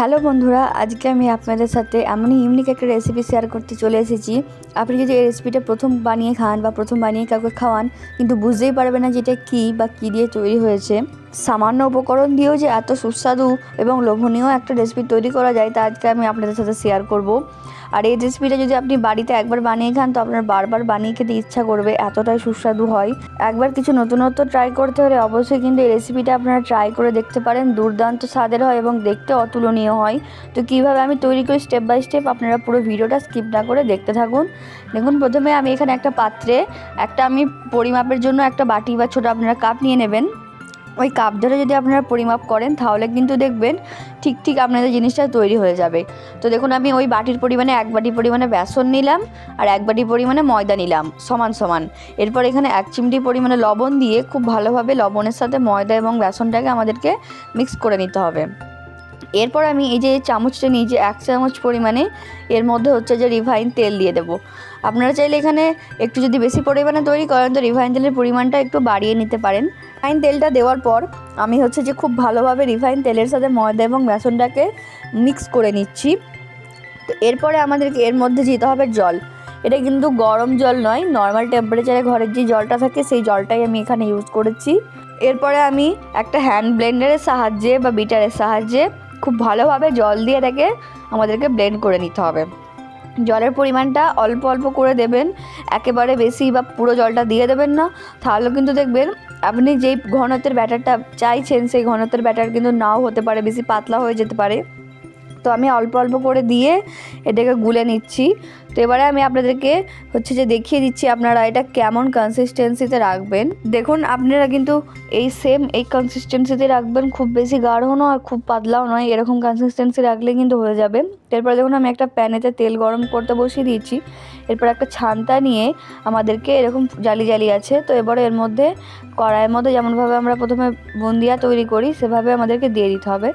Hello বন্ধুরা, আজকে আমি আপনাদের সাথে এমনই ইউনিক একটা রেসিপি শেয়ার করতে চলে এসেছি। আপনি যদি এই রেসিপিটা প্রথম বানিয়ে খান বা প্রথম বানিয়ে কাউকে খাওয়ান, কিন্তু বুঝতেই পারবে না যে এটা কী বা কী দিয়ে তৈরি হয়েছে। সামান্য উপকরণ দিয়েও যে এত সুস্বাদু এবং লোভনীয় একটা রেসিপি তৈরি করা যায়, তা আজকে আমি আপনাদের সাথে শেয়ার করব। আর এই রেসিপিটা যদি আপনি বাড়িতে একবার বানিয়ে খান, তো আপনার বারবার বানিয়ে খেতে ইচ্ছা করবে, এতটাই সুস্বাদু হয়। একবার কিছু নতুনত্ব ট্রাই করতে হলে অবশ্যই কিন্তু এই রেসিপিটা আপনারা ট্রাই করে দেখতে পারেন। দুর্দান্ত স্বাদের হয় এবং দেখতে অতুলনীয় হয়। তো কীভাবে আমি তৈরি করি স্টেপ বাই স্টেপ, আপনারা পুরো ভিডিওটা স্কিপ না করে দেখতে থাকুন। দেখুন, প্রথমে আমি এখানে একটা পাত্রে আমি পরিমাপের জন্য একটা বাটি বা ছোটো আপনারা কাপ নিয়ে নেবেন। ওই কাপ ধরে যদি আপনারা পরিমাপ করেন, তাহলে কিন্তু দেখবেন ঠিক আপনাদের জিনিসটা তৈরি হয়ে যাবে। তো দেখুন, আমি ওই বাটির পরিমাণে 1 বাটি পরিমাণে বেসন নিলাম আর 1 বাটি পরিমাণে ময়দা নিলাম সমান সমান। এরপর এখানে 1 চিমটি পরিমাণে লবণ দিয়ে খুব ভালোভাবে লবণের সাথে ময়দা এবং বেসনটাকে আমাদেরকে মিক্স করে নিতে হবে। এরপর আমি এই যে চামচটা নিয়েছি 1 চামচ পরিমাণে, এর মধ্যে হচ্ছে যে রিফাইন তেল দিয়ে দেবো। আপনারা চাইলে এখানে একটু যদি বেশি পরিমাণে তৈরি করেন, তো রিফাইন তেলের পরিমাণটা একটু বাড়িয়ে নিতে পারেন। রিফাইন তেলটা দেওয়ার পর আমি হচ্ছে যে খুব ভালোভাবে রিফাইন তেলের সাথে ময়দা এবং বেসনটাকে মিক্স করে নিচ্ছি। তো এরপরে আমাদেরকে এর মধ্যে দিতে হবে জল। এটা কিন্তু গরম জল নয়, নর্মাল টেম্পারেচারে ঘরের যে জলটা থাকে সেই জলটাই আমি এখানে ইউজ করেছি। এরপরে আমি একটা হ্যান্ড ব্লেন্ডারের সাহায্যে বা বিটারের সাহায্যে খুব ভালোভাবে জল দিয়ে এটাকে আমাদেরকে ব্লেন্ড করে নিতে হবে। জলের পরিমাণটা অল্প অল্প করে দেবেন, একেবারে বেশি বা পুরো জলটা দিয়ে দেবেন না, তাহলে কিন্তু দেখবেন আপনি যেই ঘনত্বের ব্যাটারটা চাইছেন সেই ঘনত্বের ব্যাটার কিন্তু নাও হতে পারে, বেশি পাতলা হয়ে যেতে পারে। তো আমি অল্প অল্প করে দিয়ে এটাকে গুলে নিচ্ছি। তো এবারে আমি আপনাদেরকে হচ্ছে যে দেখিয়ে দিচ্ছি আপনারা এটা কেমন কনসিস্টেন্সিতে রাখবেন। দেখুন, আপনারা কিন্তু এই কনসিস্টেন্সিতে রাখবেন, খুব বেশি গাঢ় নয় আর খুব পাতলাও নয়, এরকম কনসিস্টেন্সি রাখলে কিন্তু হয়ে যাবে। এরপরে দেখুন, আমি একটা প্যানেতে তেল গরম করতে বসিয়ে দিয়েছি। এরপর একটা ছান্তা নিয়ে আমাদেরকে এরকম জালি জালি আছে, তো এবারে এর মধ্যে কড়াইয়ের মধ্যে যেমনভাবে আমরা প্রথমে বুন্দিয়া তৈরি করি সেভাবে আমাদেরকে দিয়ে দিতে হবে।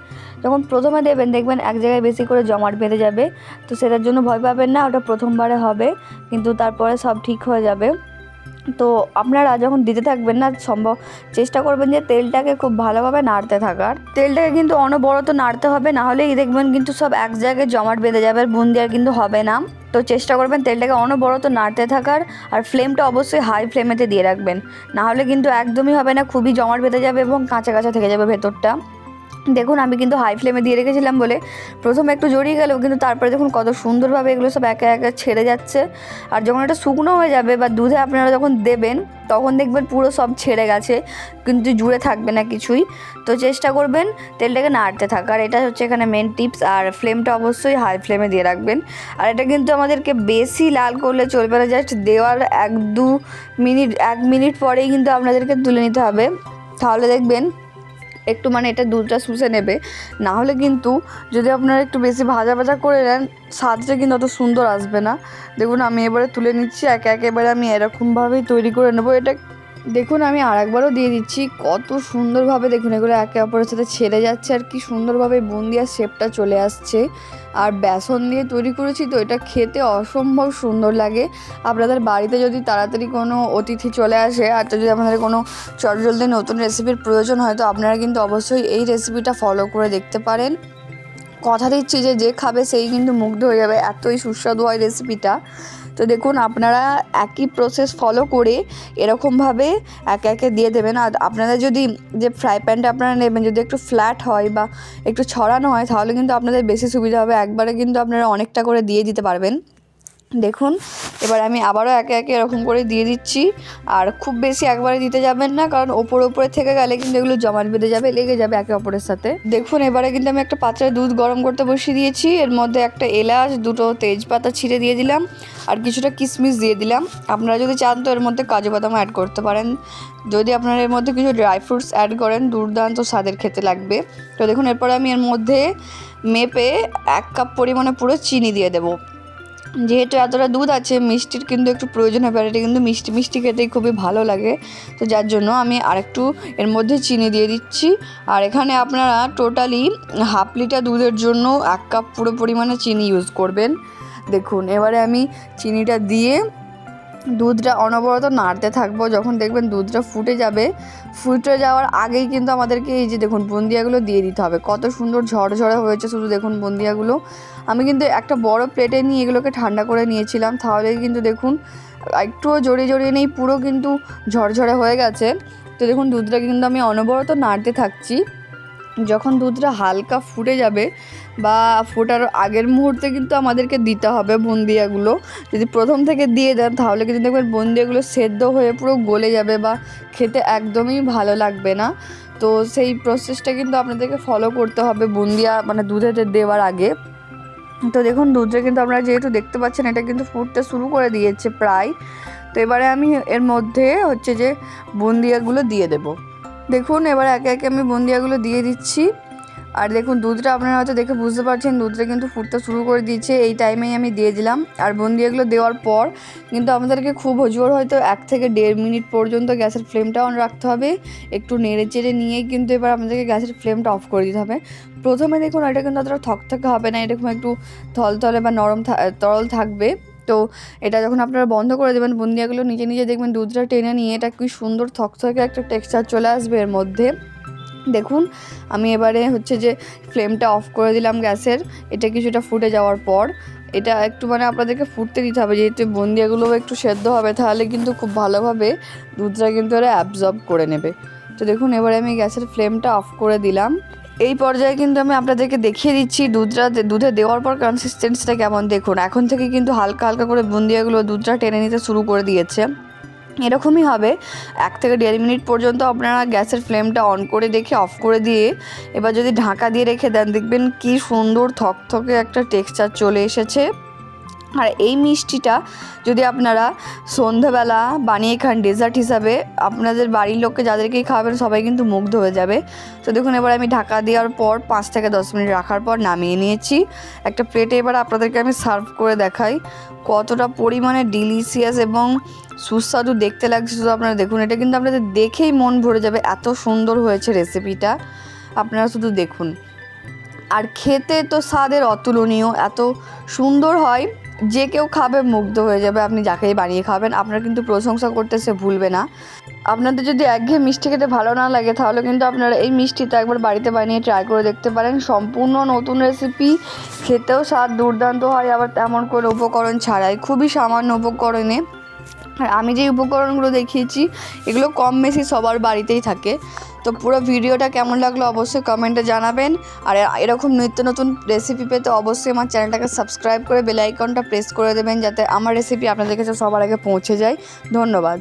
যখন প্রথমে দেবেন, দেখবেন এক জায়গায় বেশি করে জমাট বেঁধে যাবে, তো সেটার জন্য ভয় পাবেন না, ওটা প্রথমবারে হবে, কিন্তু তারপরে সব ঠিক হয়ে যাবে। তো আপনারা যখন দিতে থাকবেন না, চেষ্টা করবেন যে তেলটাকে খুব ভালোভাবে নাড়তে থাকার। তেলটাকে কিন্তু অনবরত নাড়তে হবে, না হলেই দেখবেন কিন্তু সব এক জায়গায় জমাট বেঁধে যাবে আর বুন্দিয়া কিন্তু হবে না। তো চেষ্টা করবেন তেলটাকে অনবরত নাড়তে থাকার, আর ফ্লেমটা অবশ্যই হাই ফ্লেমেতে দিয়ে রাখবেন, না হলে কিন্তু একদমই হবে না, খুবই জমাট বেঁধে যাবে এবং কাঁচা কাঁচা থেকে যাবে ভেতরটা। দেখুন, আমি কিন্তু হাই ফ্লেমে দিয়ে রেখেছিলাম বলে প্রথমে একটু জড়িয়ে গেল, কিন্তু তারপরে দেখুন কত সুন্দরভাবে এগুলো সব একে একে ছেড়ে যাচ্ছে। আর যখন এটা শুকনো হয়ে যাবে বা দুধে আপনারা যখন দেবেন, তখন দেখবেন পুরো সব ছেড়ে গেছে, কিন্তু জুড়ে থাকবে না কিছুই। তো চেষ্টা করবেন তেলটাকে নাড়তে থাকার, এটা হচ্ছে এখানে মেন টিপস। আর ফ্লেমটা অবশ্যই হাই ফ্লেমে দিয়ে রাখবেন। আর এটা কিন্তু আমাদেরকে বেশি লাল করলে চলবে না, জাস্ট দেওয়ার 1 মিনিট পরেই কিন্তু আপনাদেরকে তুলে নিতে হবে, তাহলে দেখবেন একটু এটা দুধটা শুষে নেবে। না হলে কিন্তু যদি আপনারা একটু বেশি ভাজা ভাজা করে নেন, স্বাদটা কিন্তু অত সুন্দর আসবে না। দেখুন, আমি এবারে তুলে নিচ্ছি, একেবারে আমি এরকমভাবেই তৈরি করে নেবো এটা। দেখুন, আমি আরেকবারও দিয়ে দিচ্ছি, কত সুন্দরভাবে দেখুন এগুলো একে অপরের সাথে ছেড়ে যাচ্ছে আর কি সুন্দরভাবে বুন্দিয়ার শেপটা চলে আসছে। আর বেসন দিয়ে তৈরি করেছি, তো এটা খেতে অসম্ভব সুন্দর লাগে। আপনাদের বাড়িতে যদি তাড়াতাড়ি কোনো অতিথি চলে আসে আর যদি আপনাদের কোনো চটজলদি নতুন রেসিপির প্রয়োজন হয়, তো আপনারা কিন্তু অবশ্যই এই রেসিপিটা ফলো করে দেখতে পারেন। কথা দিচ্ছি যে খাবে সেই কিন্তু মুগ্ধ হয়ে যাবে, এতই সুস্বাদু হয় রেসিপিটা। তো দেখুন, আপনারা একই প্রসেস ফলো করে এরকমভাবে একে একে দিয়ে দেবেন। আর আপনাদের যদি যে ফ্রাই প্যানটা আপনারা নেবেন যদি একটু ফ্ল্যাট হয় বা একটু ছড়ানো হয়, তাহলে কিন্তু আপনাদের বেশি সুবিধা হবে, একবারে কিন্তু আপনারা অনেকটা করে দিয়ে দিতে পারবেন। দেখুন, এবার আমি আবারও একে একে এরকম করে দিয়ে দিচ্ছি। আর খুব বেশি একবারে দিতে যাবেন না, কারণ ওপরে থেকে গেলে কিন্তু এগুলো জমাট বেঁধে যাবে, লেগে যাবে একে অপরের সাথে। দেখুন, এবারে কিন্তু আমি একটা পাত্রে দুধ গরম করতে বসিয়ে দিয়েছি, এর মধ্যে একটা এলাচ, 2টো তেজপাতা ছিঁড়ে দিয়ে দিলাম আর কিছুটা কিশমিশ দিয়ে দিলাম। আপনারা যদি চান তো এর মধ্যে কাজু বাদাম অ্যাড করতে পারেন। যদি আপনারা এর মধ্যে কিছু ড্রাই ফ্রুটস অ্যাড করেন, দুর্দান্ত স্বাদের খেতে লাগবে। তো দেখুন, এরপরে আমি এর মধ্যে মেপে 1 কাপ পরিমাণে পুরো চিনি দিয়ে দেবো। যেহেতু এতটা দুধ আছে, মিষ্টির কিন্তু একটু প্রয়োজন হবে, আর এটা কিন্তু মিষ্টি মিষ্টি খেতেই খুবই ভালো লাগে। তো যার জন্য আমি আরেকটু এর মধ্যে চিনি দিয়ে দিচ্ছি। আর এখানে আপনারা টোটালি 1/2 লিটার দুধের জন্য 1 কাপ পুরো পরিমাণে চিনি ইউজ করবেন। দেখুন, এবারে আমি চিনিটা দিয়ে দুধটা অনবরত নাড়তে থাকবো। যখন দেখবেন দুধটা ফুটে যাবে, ফুটে যাওয়ার আগেই কিন্তু আমাদেরকে এই যে দেখুন বুন্দিয়াগুলো দিয়ে দিতে হবে। কত সুন্দর ঝরঝরে হয়েছে শুধু দেখুন বুন্দিয়াগুলো। আমি কিন্তু একটা বড় প্লেটে নিয়ে এগুলোকে ঠান্ডা করে নিয়েছিলাম, তাহলে কিন্তু দেখুন একটুও জড়িয়ে জড়িয়ে নেই, পুরো কিন্তু ঝরঝরে হয়ে গেছে। তো দেখুন দুধটা কিন্তু আমি অনবরত নাড়তে থাকছি। যখন দুধটা হালকা ফুটে যাবে বা ফোটার আগের মুহূর্তে কিন্তু আমাদেরকে দিতে হবে বুন্দিয়াগুলো। যদি প্রথম থেকে দিয়ে দেন তাহলে কিন্তু দেখবেন বুন্দিয়াগুলো সেদ্ধ হয়ে পুরো গলে যাবে বা খেতে একদমই ভালো লাগবে না। তো সেই প্রসেসটা কিন্তু আপনাদেরকে ফলো করতে হবে বুন্দিয়া মানে দুধেতে দেওয়ার আগে। তো দেখুন দুধটা কিন্তু আপনারা যেহেতু দেখতে পাচ্ছেন এটা কিন্তু ফুটতে শুরু করে দিয়েছে প্রায়। তো এবারে আমি এর মধ্যে হচ্ছে যে বুন্দিয়াগুলো দিয়ে দেবো। দেখুন এবার একে একে আমি বুন্দিয়াগুলো দিয়ে দিচ্ছি। আর দেখুন দুধটা আপনারা হয়তো দেখে বুঝতে পারছেন দুধটা কিন্তু ফুটতে শুরু করে দিয়েছে, এই টাইমেই আমি দিয়ে দিলাম। আর বুন্দিয়াগুলো দেওয়ার পর কিন্তু আমাদেরকে খুব জোর হয়তো 1 থেকে 1.5 মিনিট পর্যন্ত গ্যাসের ফ্লেমটা অন রাখতে হবে। একটু নেড়ে চেড়ে নিয়েই কিন্তু এবার আমাদেরকে গ্যাসের ফ্লেমটা অফ করে দিতে হবে। প্রথমে দেখুন এটা কিন্তু অতটা থকথকে হবে না, এরকম একটু থলথলে বা নরম তরল থাকবে। তো এটা যখন আপনারা বন্ধ করে দেবেন বুন্দিয়াগুলো নিজে নিজে দেখবেন দুধটা টেনে নিয়ে এটা কি সুন্দর থকথকে একটা টেক্সচার চলে আসবে এর মধ্যে। দেখুন আমি এবারে হচ্ছে যে ফ্লেমটা অফ করে দিলাম গ্যাসের। এটা কিছুটা ফুটে যাওয়ার পর এটা একটু মানে আপনাদেরকে ফুটতে দিতে হবে, যেহেতু বুন্দিয়াগুলোও একটু সেদ্ধ হবে, তাহলে কিন্তু খুব ভালোভাবে দুধটা কিন্তু এরা অ্যাবজর্ব করে নেবে। তো দেখুন এবারে আমি গ্যাসের ফ্লেমটা অফ করে দিলাম। এই পর্যায়ে কিন্তু আমি আপনাদেরকে দেখিয়ে দিচ্ছি দুধে দেওয়ার পর কনসিস্টেন্সিটা কেমন। দেখুন এখন থেকে কিন্তু হালকা হালকা করে বুন্দিয়াগুলো দুধটা টেনে নিতে শুরু করে দিয়েছে। এরকমই হবে 1 থেকে 1.5 মিনিট পর্যন্ত আপনারা গ্যাসের ফ্লেমটা অন করে দেখে অফ করে দিয়ে এবার যদি ঢাকা দিয়ে রেখে দেন দেখবেন কি সুন্দর থকথকে একটা টেক্সচার চলে এসেছে। আর এই মিষ্টিটা যদি আপনারা সন্ধ্যাবেলা বানিয়ে খান ডেজার্ট হিসাবে, আপনাদের বাড়ির লোককে যাদেরকেই খাওয়াবেন সবাই কিন্তু মুগ্ধ হয়ে যাবে। তো দেখুন এবার আমি ঢাকা দেওয়ার পর 5 থেকে 10 মিনিট রাখার পর নামিয়ে নিয়েছি একটা প্লেটে। এবার আপনাদেরকে আমি সার্ভ করে দেখাই কতটা পরিমাণে ডিলিশিয়াস এবং সুস্বাদু দেখতে লাগছে। শুধু আপনারা দেখুন, এটা কিন্তু আপনাদের দেখেই মন ভরে যাবে, এত সুন্দর হয়েছে রেসিপিটা, আপনারা শুধু দেখুন। আর খেতে তো স্বাদের অতুলনীয়, এত সুন্দর হয় যে কেউ খাবে মুগ্ধ হয়ে যাবে। আপনি যাকেই বানিয়ে খাবেন আপনার কিন্তু প্রশংসা করতে সে ভুলবে না। আপনাদের যদি একঘেয়ে মিষ্টি খেতে ভালো না লাগে তাহলে কিন্তু আপনারা এই মিষ্টিটা একবার বাড়িতে বানিয়ে ট্রাই করে দেখতে পারেন। সম্পূর্ণ নতুন রেসিপি, খেতেও স্বাদ দুর্দান্ত হয়, আবার তেমন করে উপকরণ ছাড়াই, খুবই সামান্য উপকরণে। আর আমি যে উপকরণগুলো দেখিয়েছি এগুলো কম বেশি সবার বাড়িতেই থাকে। তো পুরো ভিডিওটা কেমন লাগলো অবশ্যই কমেন্টে জানাবেন। আর এরকম নিত্য নতুন রেসিপি পেতে অবশ্যই আমার চ্যানেলটাকে সাবস্ক্রাইব করে বেল আইকনটা প্রেস করে দেবেন, যাতে আমার রেসিপি আপনাদের কাছে সবার আগে পৌঁছে যায়। ধন্যবাদ।